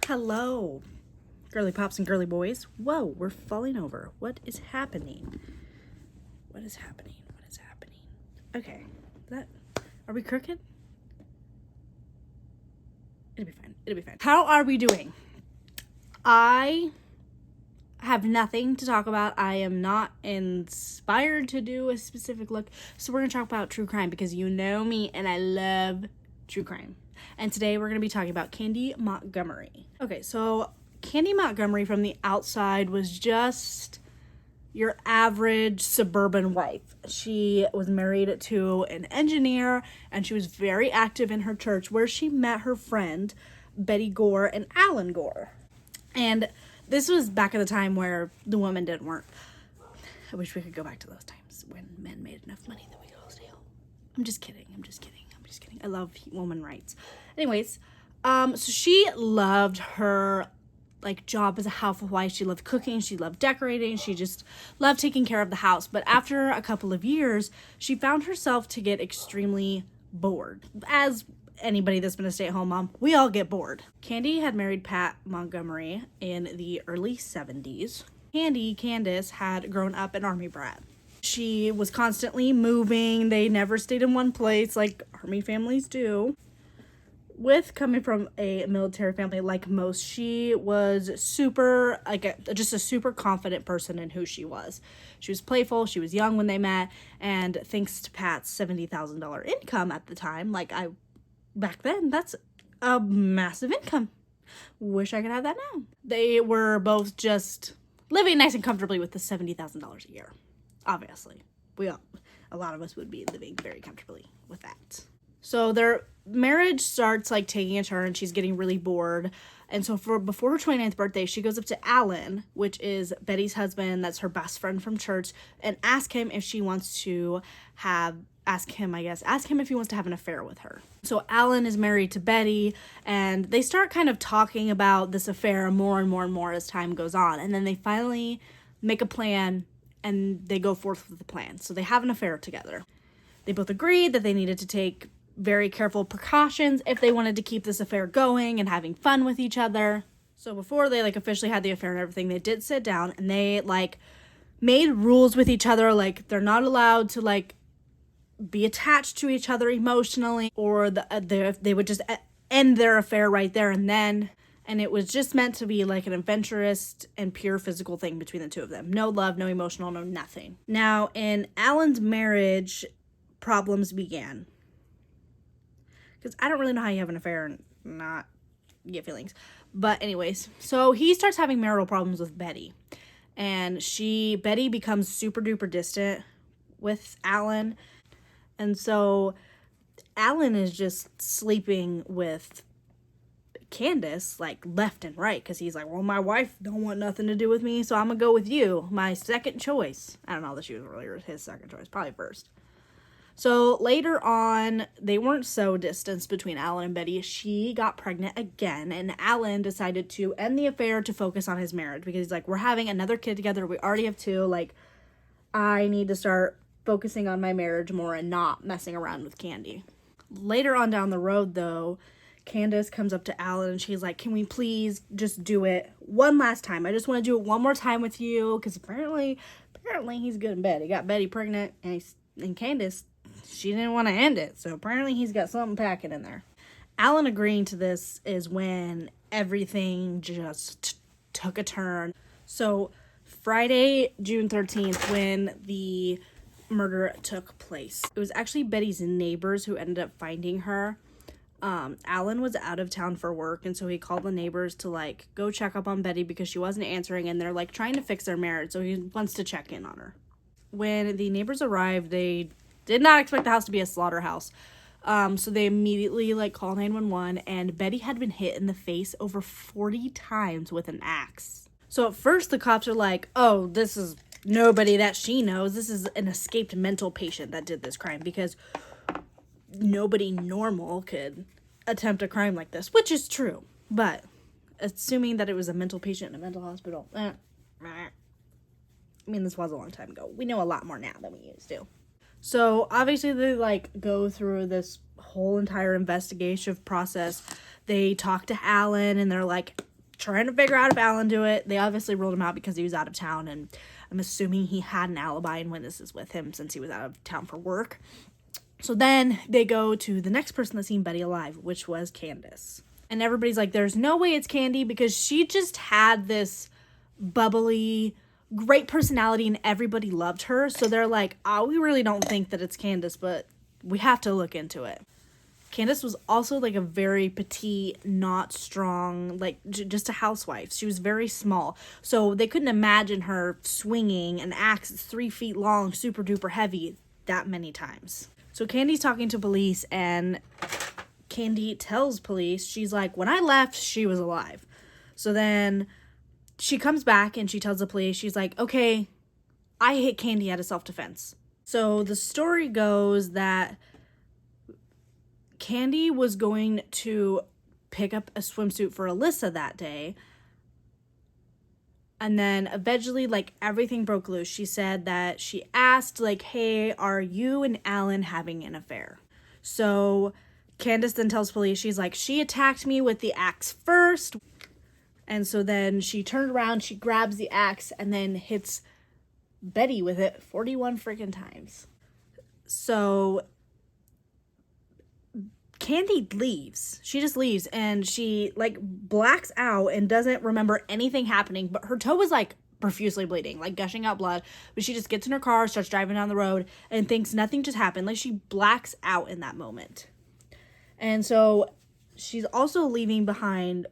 Hello, girly pops and girly boys. Whoa, we're falling over. What is happening? What is happening? What is happening? Okay, are we crooked? It'll be fine. It'll be fine. How are we doing? I have nothing to talk about. I am not inspired to do a specific look. So we're going to talk about true crime because you know me and I love true crime. And today we're going to be talking about Candy Montgomery. Okay, so Candy Montgomery from the outside was just your average suburban wife. She was married to an engineer and she was very active in her church where she met her friend Betty Gore and Alan Gore. And this was back at the time where the women didn't work. I wish we could go back to those times when men made enough money that we could all stay home. I'm just kidding. I love woman rights. Anyways, so she loved her job as a housewife. She loved cooking. She loved decorating. She just loved taking care of the house. But after a couple of years, she found herself to get extremely bored. As anybody that's been a stay-at-home mom, we all get bored. Candy had married Pat Montgomery in the early 70s. Candace, had grown up an army brat. She was constantly moving. They never stayed in one place like army families do. With coming from a military family like most, she was super, just a super confident person in who she was. She was playful, she was young when they met, and thanks to Pat's $70,000 income at the time, back then, that's a massive income. Wish I could have that now. They were both just living nice and comfortably with the $70,000 a year. Obviously. A lot of us would be living very comfortably with that. So their marriage starts taking a turn. She's getting really bored. And so before her 29th birthday, she goes up to Alan, which is Betty's husband, that's her best friend from church, and ask him if he wants to have an affair with her. So Alan is married to Betty, and they start kind of talking about this affair more and more and more as time goes on. And then they finally make a plan, and they go forth with the plan. So they have an affair together. They both agreed that they needed to take very careful precautions if they wanted to keep this affair going and having fun with each other. So before they officially had the affair and everything, they did sit down and they made rules with each other. They're not allowed to be attached to each other emotionally, or they would just end their affair right there and then. And it was just meant to be an adventurous and pure physical thing between the two of them. No love, no emotional, no nothing. Now, in Alan's marriage, problems began. Because I don't really know how you have an affair and not get feelings. But anyways, so he starts having marital problems with Betty. And Betty becomes super duper distant with Alan. And so Alan is just sleeping with Candace left and right, because he's well, my wife don't want nothing to do with me, so I'm gonna go with you, my second choice. I don't know that she was really his second choice, probably first. So later on, they weren't so distanced between Alan and Betty. She got pregnant again, and Alan decided to end the affair to focus on his marriage, because he's we're having another kid together, we already have two, I need to start focusing on my marriage more and not messing around with Candy. Later on down the road, though, Candace comes up to Alan and she's can we please just do it one last time? I just want to do it one more time with you, because apparently he's good in bed. He got Betty pregnant, and Candace, she didn't want to end it, so apparently he's got something packing in there. Alan agreeing to this is when everything just took a turn. So Friday, June 13th, when the murder took place, it was actually Betty's neighbors who ended up finding her. Alan was out of town for work, and so he called the neighbors to go check up on Betty because she wasn't answering, and they're trying to fix their marriage, so he wants to check in on her. When the neighbors arrived, they did not expect the house to be a slaughterhouse, so they immediately called 911, and Betty had been hit in the face over 40 times with an axe. So at first the cops are oh, this is nobody that she knows, this is an escaped mental patient that did this crime, because nobody normal could attempt a crime like this, which is true. But assuming that it was a mental patient in a mental hospital, this was a long time ago. We know a lot more now than we used to. So obviously they go through this whole entire investigative process. They talk to Alan and they're trying to figure out if Alan did it. They obviously ruled him out because he was out of town, and I'm assuming he had an alibi and witnesses with him since he was out of town for work. So then they go to the next person that seen Betty alive, which was Candace. And everybody's like, there's no way it's Candy, because she just had this bubbly, great personality and everybody loved her. So they're like, we really don't think that it's Candace, but we have to look into it. Candace was also like a very petite, not strong, like just a housewife. She was very small. So they couldn't imagine her swinging an axe that's 3 feet long, super duper heavy, that many times. So Candy's talking to police, and Candy tells police, she's like, when I left, she was alive. So then she comes back and she tells the police, she's like, okay, I hit Candy out of self-defense. So the story goes that Candy was going to pick up a swimsuit for Alyssa that day. And then eventually, like, everything broke loose. She said that she asked, like, hey, are you and Alan having an affair? So Candace then tells police, she's like, she attacked me with the axe first. And so then she turned around, she grabs the axe, and then hits Betty with it 41 freaking times. So Candy leaves. She just leaves, and she like blacks out and doesn't remember anything happening, but her toe was like profusely bleeding, like gushing out blood. But she just gets in her car, starts driving down the road, and thinks nothing just happened. Like, she blacks out in that moment. And so she's also leaving behind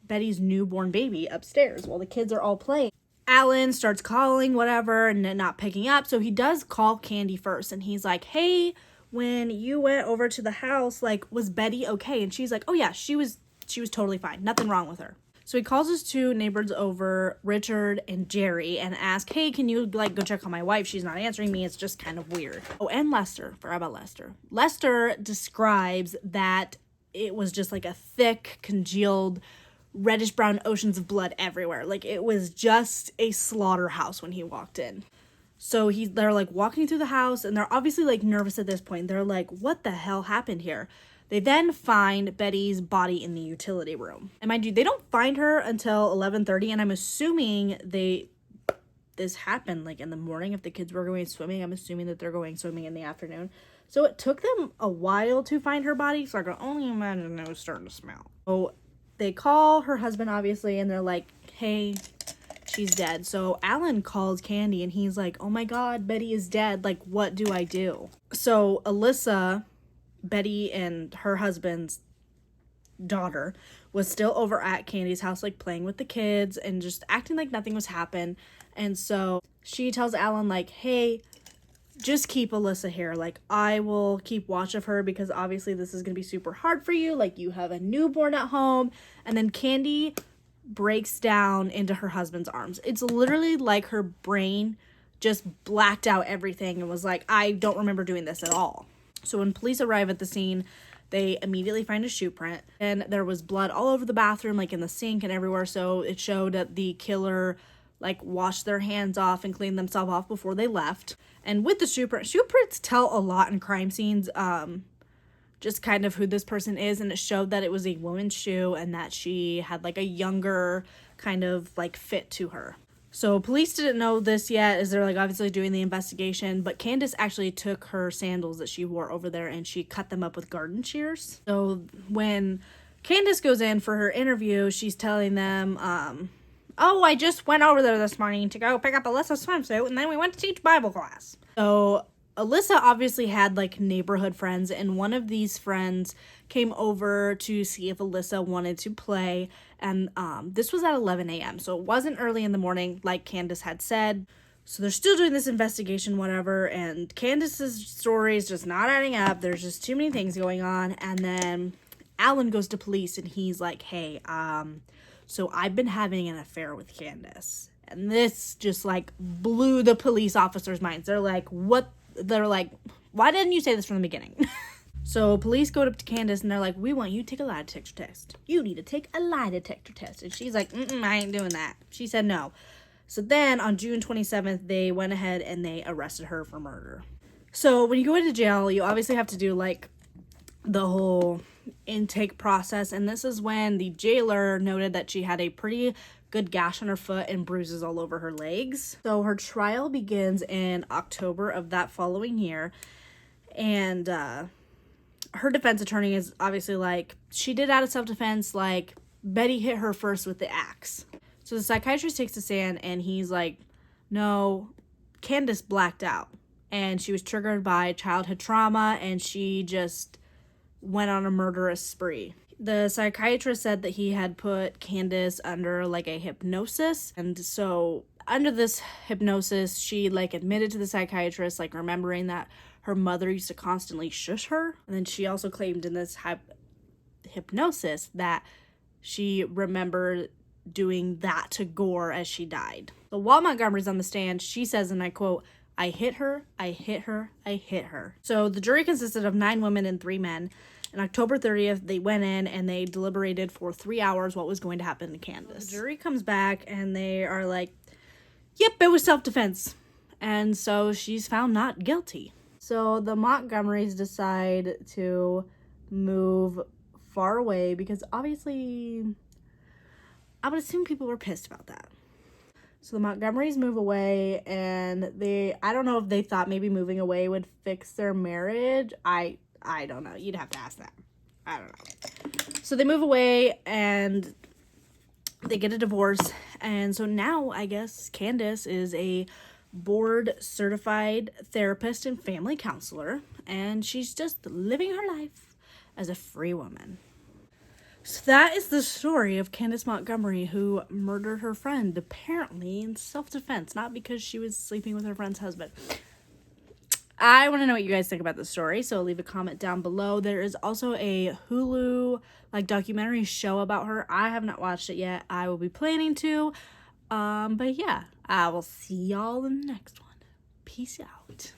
Betty's newborn baby upstairs while the kids are all playing. Alan starts calling, whatever, and not picking up. So he does call Candy first, and he's like, hey, when you went over to the house, like, was Betty okay? And she's like, oh yeah, she was totally fine. Nothing wrong with her. So he calls his two neighbors over, Richard and Jerry, and asks, hey, can you, like, go check on my wife? She's not answering me. It's just kind of weird. Oh, and Lester. Forgot about Lester. Lester describes that it was just, like, a thick, congealed, reddish-brown oceans of blood everywhere. Like, it was just a slaughterhouse when he walked in. So they're, like, walking through the house, and they're obviously, like, nervous at this point. They're like, what the hell happened here? They then find Betty's body in the utility room. And mind you, they don't find her until 11:30, and I'm assuming this happened, like, in the morning. If the kids were going swimming, I'm assuming that they're going swimming in the afternoon. So it took them a while to find her body, so I can only imagine it was starting to smell. So they call her husband, obviously, and they're like, hey, she's dead. So Alan calls Candy, and he's like, oh my god, Betty is dead. Like, what do I do? So Alyssa, Betty and her husband's daughter, was still over at Candy's house, like, playing with the kids and just acting like nothing was happened. And so she tells Alan, like, hey, just keep Alyssa here. Like, I will keep watch of her, because obviously this is going to be super hard for you. Like, you have a newborn at home. And then Candy breaks down into her husband's arms. It's literally like her brain just blacked out everything and was like, I don't remember doing this at all. So when police arrive at the scene, they immediately find a shoe print, and there was blood all over the bathroom, like in the sink and everywhere. So it showed that the killer, like, washed their hands off and cleaned themselves off before they left. And with the shoe prints tell a lot in crime scenes, just kind of who this person is, and it showed that it was a woman's shoe and that she had, like, a younger kind of, like, fit to her. So police didn't know this yet, as they're, like, obviously doing the investigation, but Candace actually took her sandals that she wore over there and she cut them up with garden shears. So when Candace goes in for her interview, she's telling them, oh, I just went over there this morning to go pick up Alyssa's swimsuit, and then we went to teach Bible class. So Alyssa obviously had, like, neighborhood friends, and one of these friends came over to see if Alyssa wanted to play, and this was at 11 a.m., so it wasn't early in the morning, like Candace had said. So they're still doing this investigation, whatever, and Candace's story is just not adding up. There's just too many things going on, and then Alan goes to police, and he's like, hey, so I've been having an affair with Candace. And this just, like, blew the police officers' minds. They're like, what? They're like, why didn't you say this from the beginning? So police go up to Candace, and they're like, we want you to take a lie detector test. You need to take a lie detector test. And she's like, I ain't doing that. She said no. So then on June 27th, they went ahead and they arrested her for murder. So when you go into jail, you obviously have to do, like, the whole intake process. And this is when the jailer noted that she had a pretty good gash on her foot and bruises all over her legs. So her trial begins in October of that following year. And her defense attorney is obviously like, she did out of self-defense, like, Betty hit her first with the axe. So the psychiatrist takes the stand and he's like, no, Candace blacked out. And she was triggered by childhood trauma and she just went on a murderous spree. The psychiatrist said that he had put Candace under like a hypnosis. And so under this hypnosis, she like admitted to the psychiatrist, like remembering that her mother used to constantly shush her. And then she also claimed in this hypnosis that she remembered doing that to Gore as she died. So while Montgomery's on the stand, she says, and I quote, "I hit her, I hit her, I hit her." So the jury consisted of 9 women and 3 men. On October 30th, they went in and they deliberated for 3 hours what was going to happen to Candace. The jury comes back and they are like, yep, it was self-defense. And so she's found not guilty. So the Montgomerys decide to move far away because obviously I would assume people were pissed about that. So the Montgomerys move away and I don't know if they thought maybe moving away would fix their marriage. I don't know. You'd have to ask that. I don't know. So they move away and they get a divorce. And so now I guess Candace is a board certified therapist and family counselor. And she's just living her life as a free woman. So that is the story of Candace Montgomery, who murdered her friend, apparently in self-defense, not because she was sleeping with her friend's husband. I want to know what you guys think about this story, so leave a comment down below. There is also a Hulu documentary show about her. I have not watched it yet. I will be planning to. But yeah, I will see y'all in the next one. Peace out.